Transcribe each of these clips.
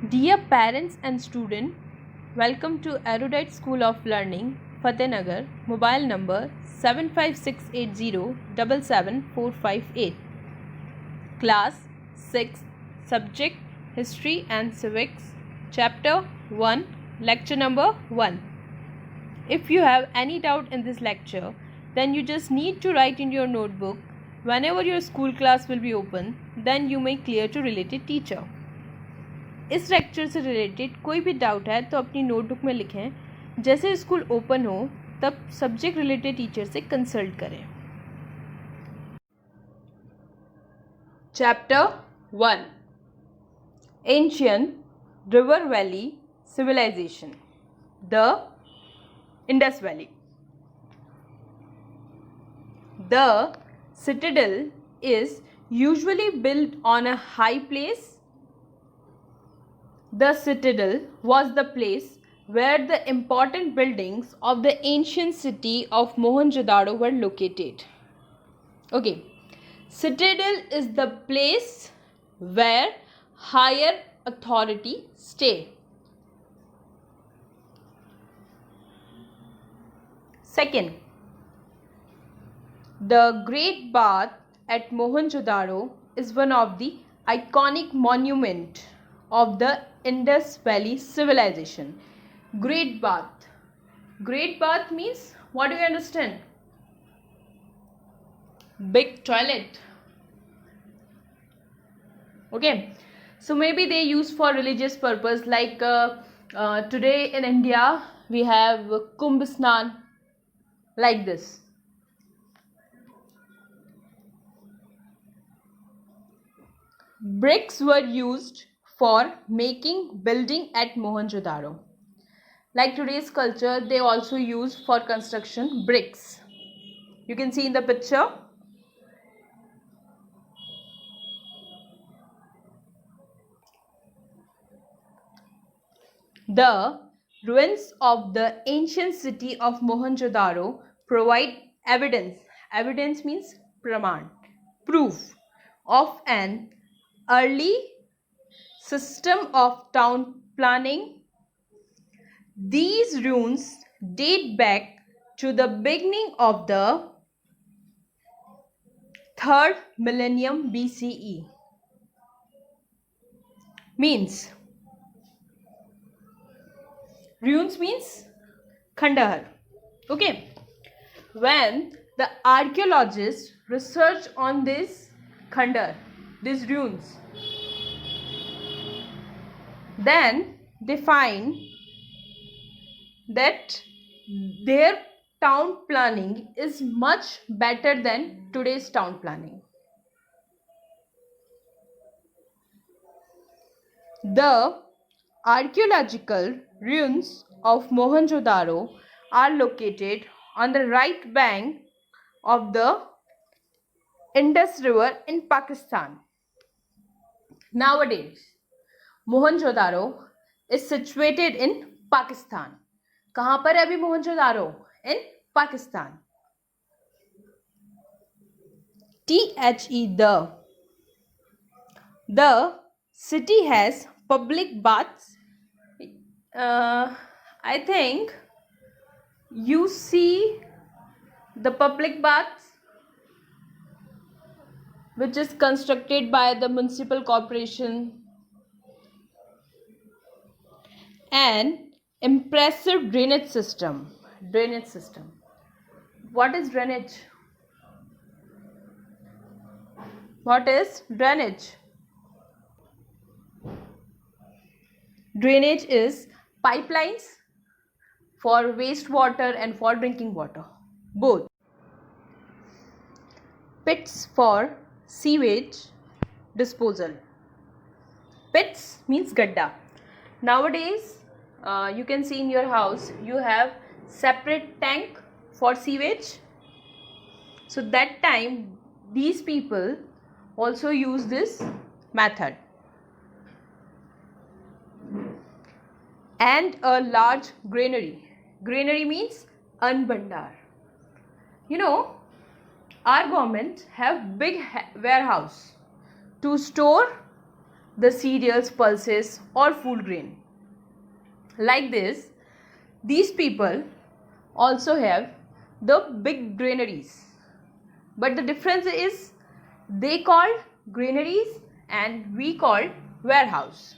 Dear parents and students, welcome to Erudite School of Learning, Fatehnagar, mobile number 75680 Class 6, Subject History and Civics, Chapter 1, Lecture number 1. If you have any doubt in this lecture, then you just need to write in your notebook whenever your school class will be open, then you may clear to related teacher. इस lecture से related कोई भी doubt है तो अपनी notebook में लिखें. जैसे स्कूल ओपन हो तब सब्जेक्ट रिलेटेड टीचर से कंसल्ट करें. Chapter 1 ancient river valley civilization the Indus valley. The citadel is usually built on a high place. The citadel was the place where the important buildings of the ancient city of Mohenjo-Daro were located. Okay, citadel is the place where higher authority stay. Second, the Great Bath at Mohenjo-Daro is one of the iconic monument of the Indus Valley Civilization. Great Bath. Great Bath means, what do you understand? Big toilet. Okay. So maybe they use for religious purpose, like today in India we have Kumbh Snan, like this. Bricks were used for making building at Mohenjo-Daro. Like today's culture, they also use for construction bricks. You can see in the picture. The ruins of the ancient city of Mohenjo-Daro provide evidence. Evidence means praman, proof of an early system of town planning. These ruins date back to the beginning of the 3rd millennium BCE. Means, ruins means Khandahar. Okay. When the archaeologists research on this Khandahar, these ruins, then they find that their town planning is much better than today's town planning. The archaeological ruins of Mohenjo-Daro are located on the right bank of the Indus River in Pakistan. Nowadays, Mohenjo-Daro is situated in Pakistan. कहाँ पर है अभी Mohenjo-Daro? In Pakistan. The city has public baths. I think you see the public baths which is constructed by the municipal corporation. And impressive drainage system. Drainage system. What is drainage? What is drainage? Drainage is pipelines for wastewater and for drinking water, both. Pits for sewage disposal. Pits means gadda. Nowadays, you can see in your house you have separate tank for sewage. So that time these people also use this method. And a large granary. Granary means anbandar. You know, our government have big warehouse to store the cereals, pulses, or food grain. Like this, these people also have the big granaries, but the difference is they called granaries and we called warehouse.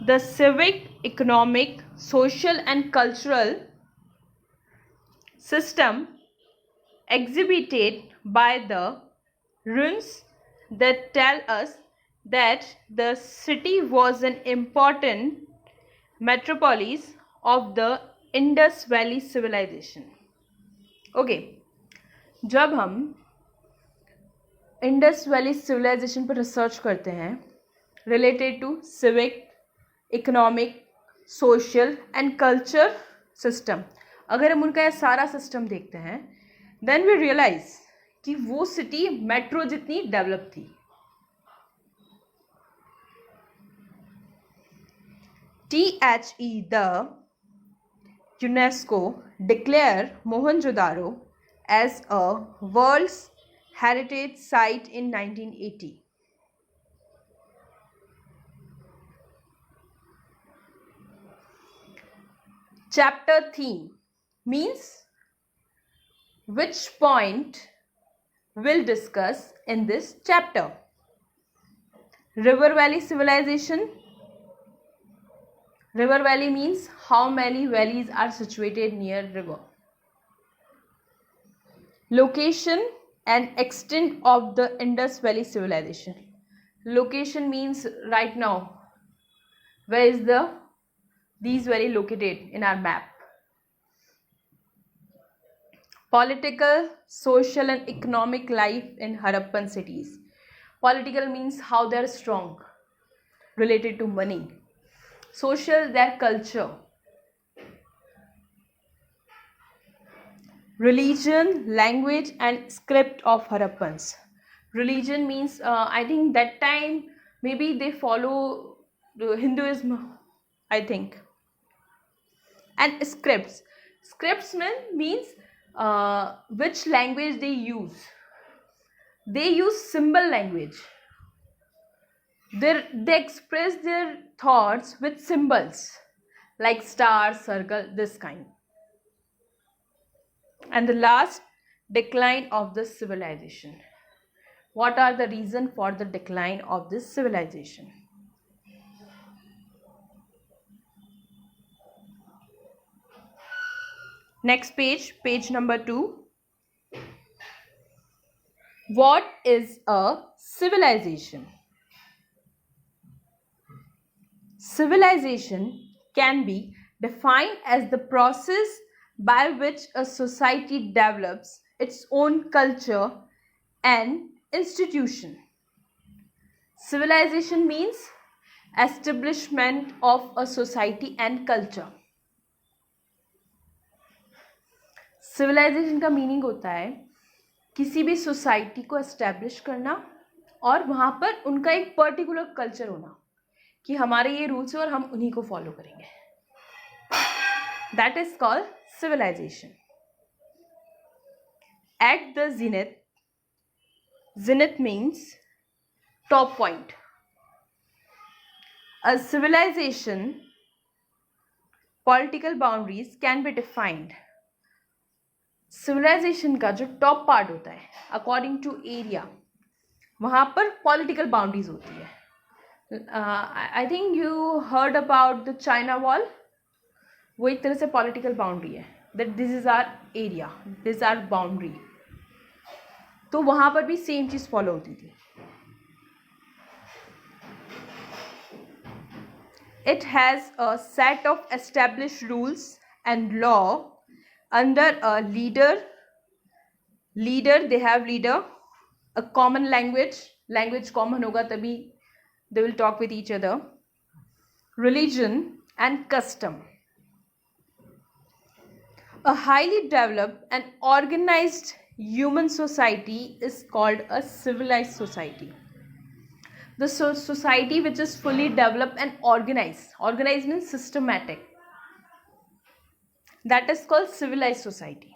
The civic, economic, social and cultural system exhibited by the ruins that tell us that the city was an important metropolis of the Indus Valley Civilization. Okay, जब हम Indus valley civilization पर research करते हैं related to civic, economic, social and culture system, अगर हम उनका यह सारा सिस्टम देखते हैं देन वी रियलाइज कि वो सिटी मेट्रो जितनी डेवलप थी. The UNESCO declared Mohenjo-Daro as a World's Heritage Site in 1980. Chapter theme means which point we'll discuss in this chapter. River Valley Civilization. River valley means how many valleys are situated near river. Location and extent of the Indus Valley Civilization. Location means right now where is these valley located in our map. Political, social and economic life in Harappan cities. Political means how they are strong related to money. Social, their culture. Religion, language and script of Harappans. Religion means I think that time maybe they follow Hinduism, I think. And scripts. Scripts means which language they use. They use symbol language. They express their thoughts with symbols like star, circle, this kind. And the last, decline of the civilization. What are the reasons for the decline of this civilization? Next page, page number 2. What is a civilization? Civilization can be defined as the process by which a society develops its own culture and institution. Civilization means establishment of a society and culture. Civilization का meaning होता है किसी भी society को establish करना और वहाँ पर उनका एक पर्टिकुलर कल्चर होना कि हमारे ये रूल्स है और हम उन्हीं को फॉलो करेंगे. That is called civilization. At the zenith, zenith means top point. A civilization political boundaries can be defined. Civilization का जो top part होता है according to area, वहाँ पर political boundaries होती है. I think you heard about the China wall. वो एक तरह से political boundary है. That this is our area, this is our boundary. तो वहाँ पर भी same चीज़ follow होती थी. It has a set of established rules and law under a leader. They have leader. A common language common होगा तभी they will talk with each other. Religion and custom. A highly developed and organized human society is called a civilized society. The society which is fully developed and organized. Organized means systematic. That is called civilized society.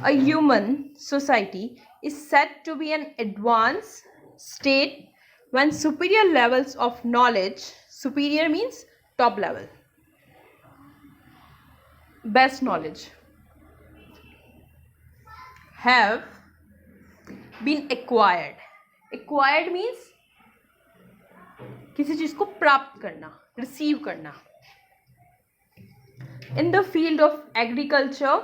A human society is said to be an advanced state when superior levels of knowledge, superior means top level, best knowledge, have been acquired. Acquired means किसी चीज को प्राप्त करना, receive करना. In the field of agriculture,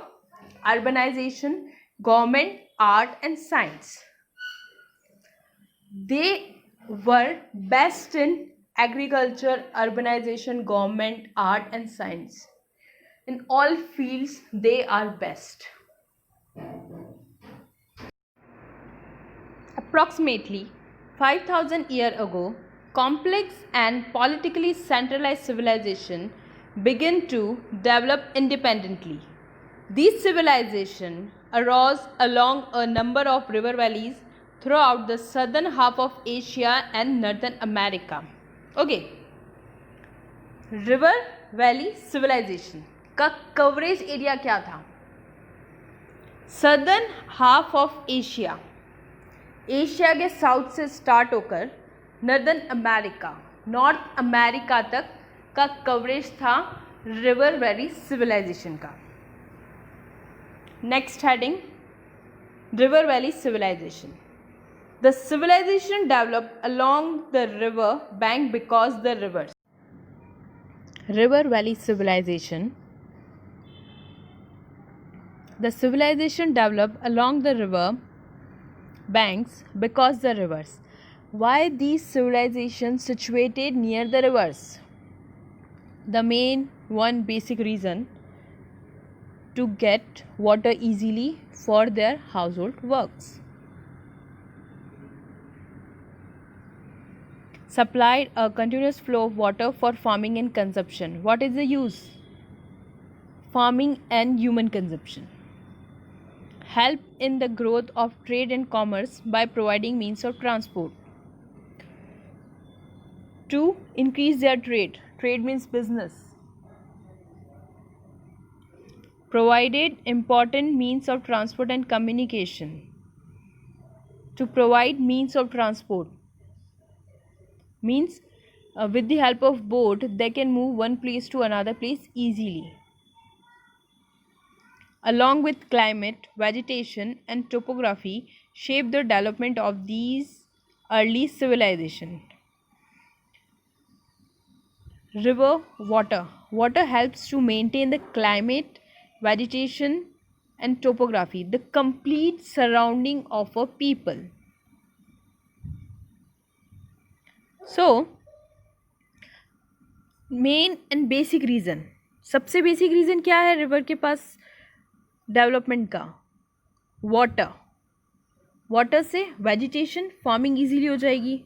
urbanization, government, art and science. They were best in agriculture, urbanization, government, art and science. In all fields, they are best. Approximately 5,000 years ago, complex and politically centralized civilization began to develop independently. These civilizations arose along a number of river valleys throughout the southern half of Asia and Northern America. Okay. River Valley Civilization का coverage area क्या था? Southern half of Asia, Asia के south से start होकर northern America, north America तक का coverage था river valley civilization का. Next heading, river valley civilization. The civilization developed along the river bank because the rivers. River Valley Civilization. The civilization developed along the river banks because the rivers. Why these civilizations situated near the rivers? The main one basic reason, to get water easily for their household works. Supplied a continuous flow of water for farming and consumption. What is the use? Farming and human consumption. Help in the growth of trade and commerce by providing means of transport. To increase their trade. Trade means business. Provided important means of transport and communication. To provide means of transport means with the help of boat they can move one place to another place easily. Along with climate, vegetation and topography shape the development of these early civilizations. River water. Water helps to maintain the climate, vegetation and topography, the complete surrounding of a people. So, main and basic reason, सबसे basic reason क्या है river के पास development का? Water. Water से vegetation, farming easily हो जाएगी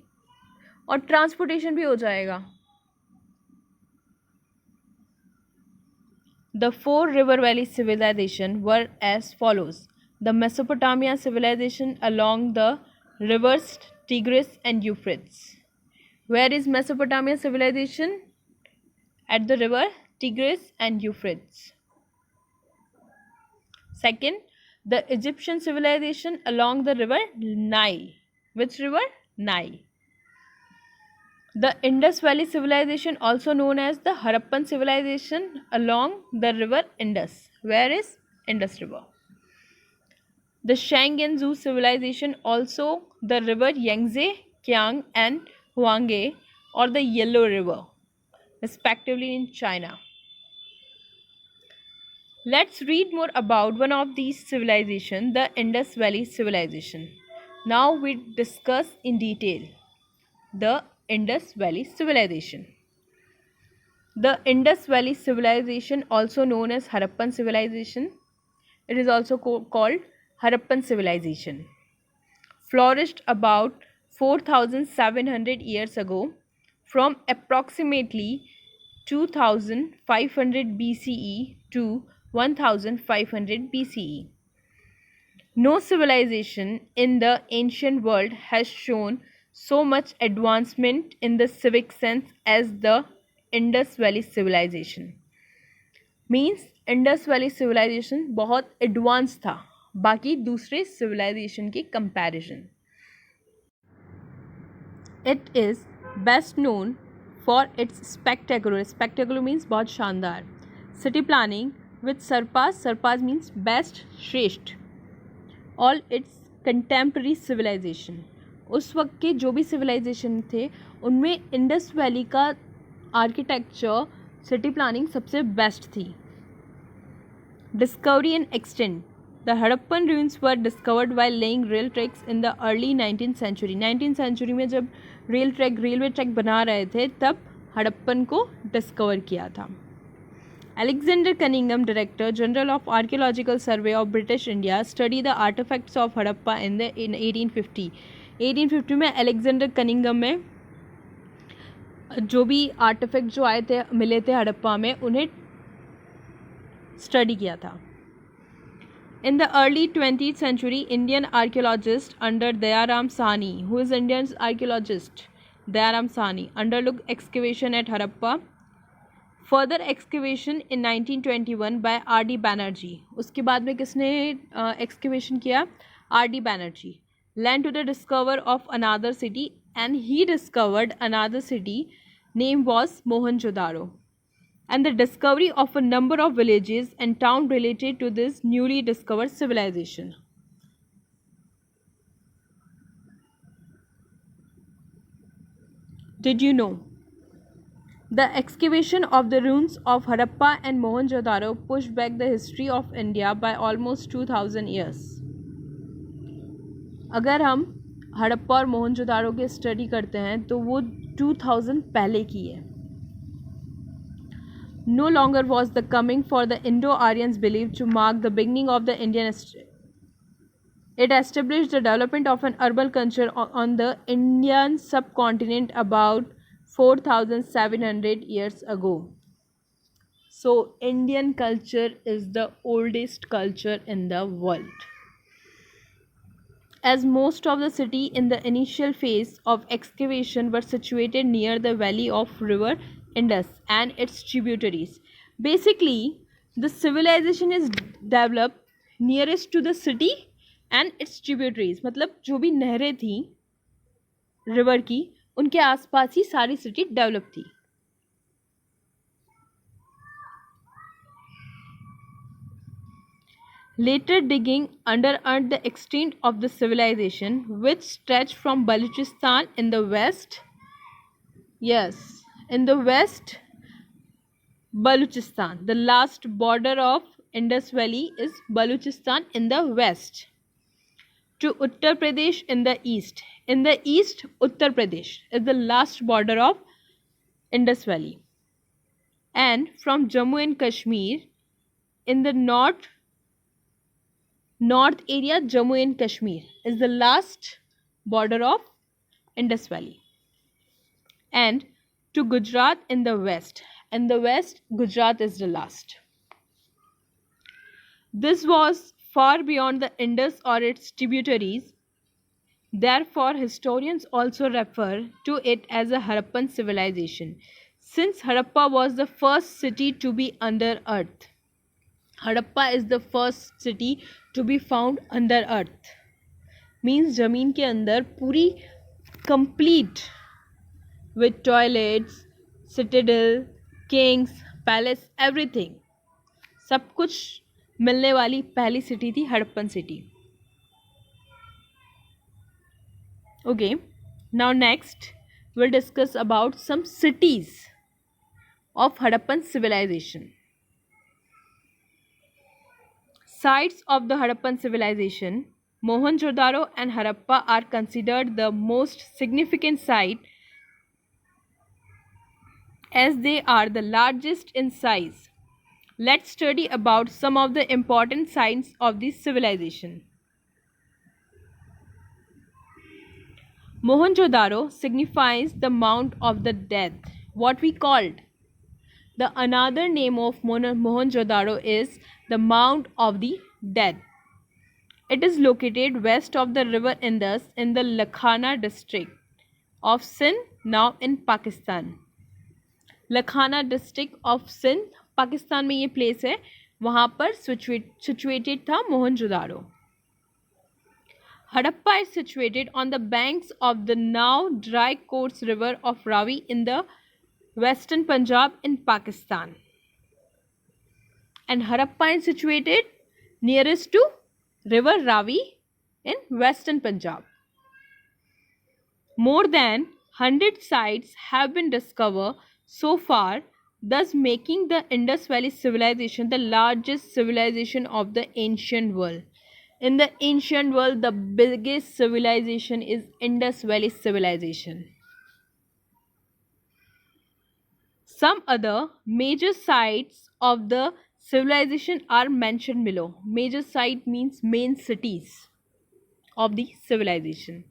और transportation भी हो जाएगा. The four river valley civilization were as follows. The Mesopotamia civilization along the rivers Tigris and Euphrates. Where is Mesopotamia civilization? At the river Tigris and Euphrates. Second, the Egyptian civilization along the river Nile. Which river? Nile. The Indus Valley civilization, also known as the Harappan civilization, along the river Indus. Where is Indus River? The Shang and Zhou civilization, also the river Yangtze, Kiang and Huanghe, or the Yellow River, respectively in China. Let's read more about one of these civilizations, the Indus Valley civilization. Now we discuss in detail the Indus Valley civilization. The Indus Valley civilization, also known as Harappan civilization, it is also called Harappan civilization, flourished about 4,700 years ago from approximately 2,500 BCE to 1,500 BCE. No civilization in the ancient world has shown so much advancement in the civic sense as the Indus Valley civilization. Means Indus Valley civilization बहुत advanced था. बाकी दूसरे civilisation के comparison. It is best known for its spectacular means बहुत शानदार, city planning which surpass means best, श्रेष्ठ, all its contemporary civilization. उस वक्त के जो भी सिविलाइजेशन थे उनमें इंडस वैली का आर्किटेक्चर, सिटी प्लानिंग सबसे बेस्ट थी. Discovery and extent. The Harappan ruins were discovered while laying rail tracks in the early 19th century. 19th century में जब रेलवे ट्रैक बना रहे थे तब हड़प्पन को डिस्कवर किया था. Alexander Cunningham, Director General of Archaeological Survey of British India, studied the artifacts of Harappa in 1850. 1850 में अलेक्जेंडर कनिंगम में जो भी आर्टिफैक्ट जो आए थे मिले थे हड़प्पा में उन्हें स्टडी किया था. In the early 20th century, Indian archaeologist under Dayaram Sahni, who is Indian archaeologist Dayaram Sahni, undertook excavation at Harappa. Further excavation in 1921 by R.D. Banerjee. उसके बाद में किसने excavation किया? R.D. Banerjee. Led to the discover of another city, and he discovered another city. Name was Mohenjo-Daro. And the discovery of a number of villages and towns related to this newly discovered civilization. Did you know? The excavation of the ruins of Harappa and Mohenjo-Daro pushed back the history of India by almost 2000 years. अगर हम हड़प्पा और मोहनजोदारो की study करते हैं तो वो 2000 पहले की है. No longer was the coming for the Indo-Aryans believed to mark the beginning of the Indian history. It established the development of an urban culture on the Indian subcontinent about 4,700 years ago. So, Indian culture is the oldest culture in the world. As most of the city in the initial phase of excavation were situated near the valley of river Indus and its tributaries. Basically, the civilization is developed nearest to the city and its tributaries. मतलब जो भी नहरें थी river की उनके आसपास ही सारी city develop थी. Later digging underearthed the extent of the civilization, which stretched from Baluchistan in the west. Yes, in the west, Baluchistan. The last border of Indus Valley is Baluchistan in the west. To Uttar Pradesh in the east. In the east, Uttar Pradesh is the last border of Indus Valley. And from Jammu and Kashmir in the north area, Jammu and Kashmir is the last border of Indus Valley. And to Gujarat in the west. In the west, Gujarat is the last. This was far beyond the Indus or its tributaries. Therefore, historians also refer to it as a Harappan civilization, since Harappa was the first city to be under earth. Harappa is the first city to be found under earth. Means जमीन के अंदर पूरी complete with toilets, citadel, kings, palace, everything. सब कुछ मिलने वाली पहली city थी Harappan city. Okay, now next we'll discuss about some cities of Harappan civilization. Sites of the Harappan civilization, Mohenjo-Daro and Harappa are considered the most significant site as they are the largest in size. Let's study about some of the important sites of this civilization. Mohenjo-Daro signifies the Mount of the Dead. What we called the another name of Mohenjo-Daro is the Mount of the Dead. It is located west of the river Indus in the Lakhana district of Sindh, now in Pakistan. Larkana district of Sindh Pakistan में ये place है. वहाँ पर situated था Mohenjodaro. Harappa is situated on the banks of the now dry coarse river of Ravi in the western Punjab in Pakistan. And Harappa is situated nearest to river Ravi in western Punjab. More than 100 sites have been discovered so far, thus making the Indus Valley Civilization the largest civilization of the ancient world. In the ancient world, the biggest civilization is Indus Valley Civilization. Some other major sites of the civilization are mentioned below. Major site means main cities of the civilization.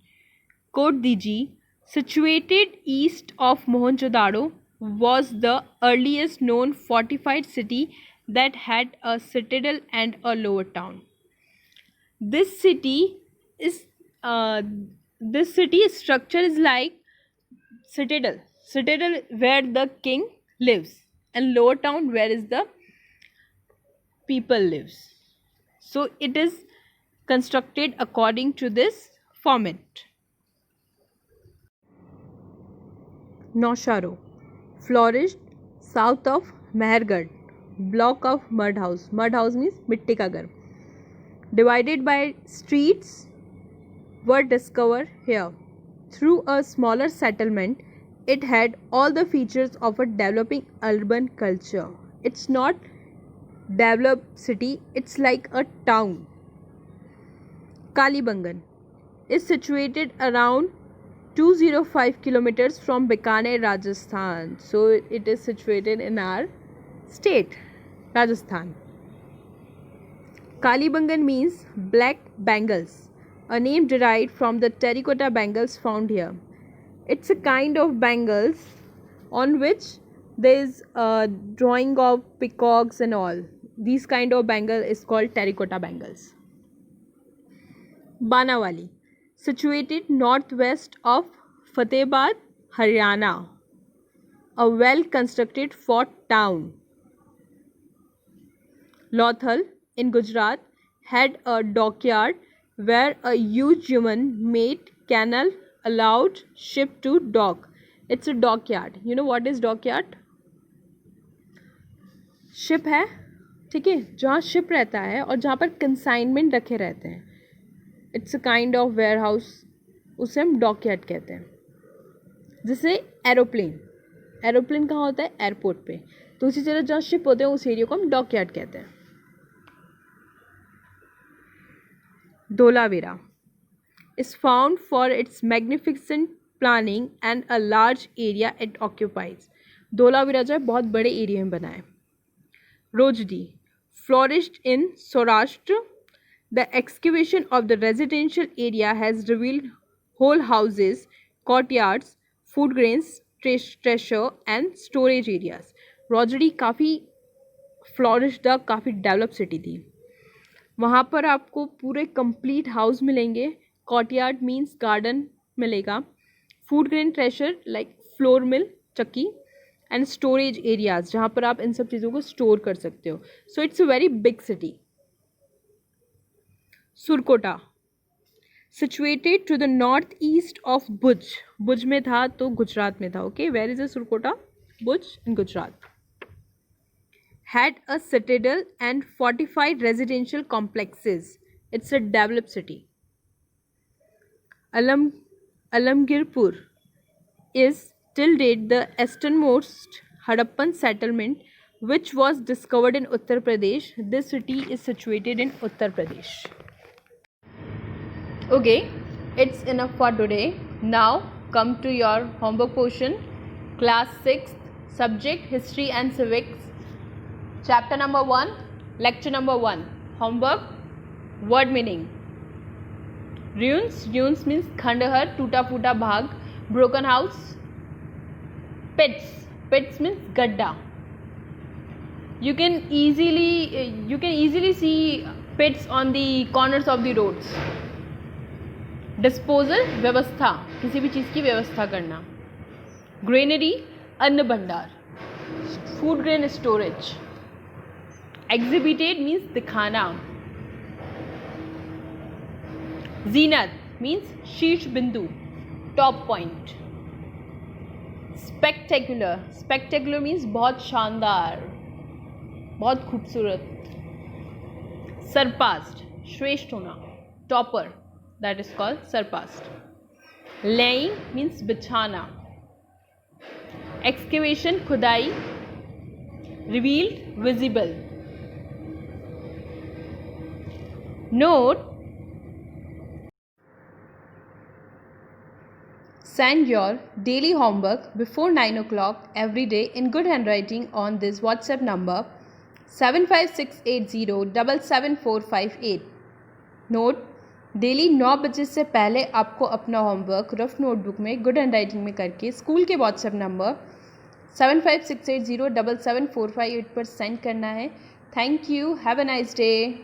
Kot Diji, situated east of Mohenjo-Daro, was the earliest known fortified city that had a citadel and a lower town. This city structure is like citadel where the king lives, and lower town where is the people lives. So it is constructed according to this format. Nausharo flourished south of Mehergarh, block of mud house. Mud house means mitti ka ghar. Divided by streets were discovered here. Through a smaller settlement, it had all the features of a developing urban culture. It's not developed city, it's like a town. Kalibangan is situated around 205 kilometers from Bikaner, Rajasthan. So it is situated in our state, Rajasthan. Kalibangan means black bangles, a name derived from the terracotta bangles found here. It's a kind of bangles on which there is a drawing of peacocks and all. These kind of bangle is called terracotta bangles. Banawali, situated northwest of Fatehbad, Haryana, a well-constructed fort town. Lothal in Gujarat had a dockyard where a huge human-made canal allowed ship to dock. It's a dockyard. You know what is dockyard? Ship है, ठीक है, जहाँ ship रहता है और जहाँ पर consignment रखे रहते हैं. It's a kind of warehouse, उसे हम डॉकयार्ड कहते हैं. जैसे एरोप्लेन कहाँ होता है? एयरपोर्ट पे. तो उसी तरह जहाँ शिप होते हैं उस एरिया को हम डॉकयार्ड कहते हैं. Dholavira is found for its magnificent planning and a large area it occupies. Dholavira जो है बहुत बड़े एरिया में बना है. Rojdi flourished in Saurashtra. The excavation of the residential area has revealed whole houses, courtyards, food grains, treasure and storage areas. Rojdi काफ़ी flourished, काफ़ी developed city थी. वहाँ पर आपको पूरे कंप्लीट हाउस मिलेंगे. कॉर्टयार्ड मीन्स गार्डन मिलेगा. Food grain ट्रेशर like flour mill, चक्की, एंड स्टोरेज एरियाज जहाँ पर आप इन सब चीज़ों को स्टोर कर सकते हो. So it's a very big city. Surkotada situated to the north east of Bhuj. Bhuj में था तो गुजरात में था. Okay, where is a Surkotada? Bhuj in Gujarat. Had a citadel and fortified residential complexes. It's a developed city. Alamgirpur is till date the easternmost Harappan settlement which was discovered in Uttar Pradesh. This city is situated in Uttar Pradesh. Okay, it's enough for today. Now come to your homework portion. Class 6, subject History and Civics. Chapter number 1, lecture number 1. Homework, word meaning. Ruins means खंडहर, टूटा फूटा भाग. Broken house. Pits means गड्ढा. You can easily see pits on the corners of the roads. Disposal, व्यवस्था, किसी भी चीज़ की व्यवस्था करना. Granary, अन्न भंडार. Food grain storage. Exhibited means दिखाना. ज़ीनत मीन्स शीर्ष बिंदु, टॉप पॉइंट. स्पेक्टेकुलर मीन्स बहुत शानदार, बहुत खूबसूरत. सरपास्ड श्रेष्ठ होना, topper, that is called surpassed. Laying means बिछाना. एक्सकेवेशन खुदाई. Revealed visible. Note: send your daily homework before 9 o'clock every day in good handwriting on this WhatsApp number 75680774458. Note: daily 9 बजे से पहले आपको अपना होमवर्क रफ नोटबुक में good handwriting में करके स्कूल के व्हाट्सएप नंबर 75680774458 पर सेंड करना है. Thank you. Have a nice day.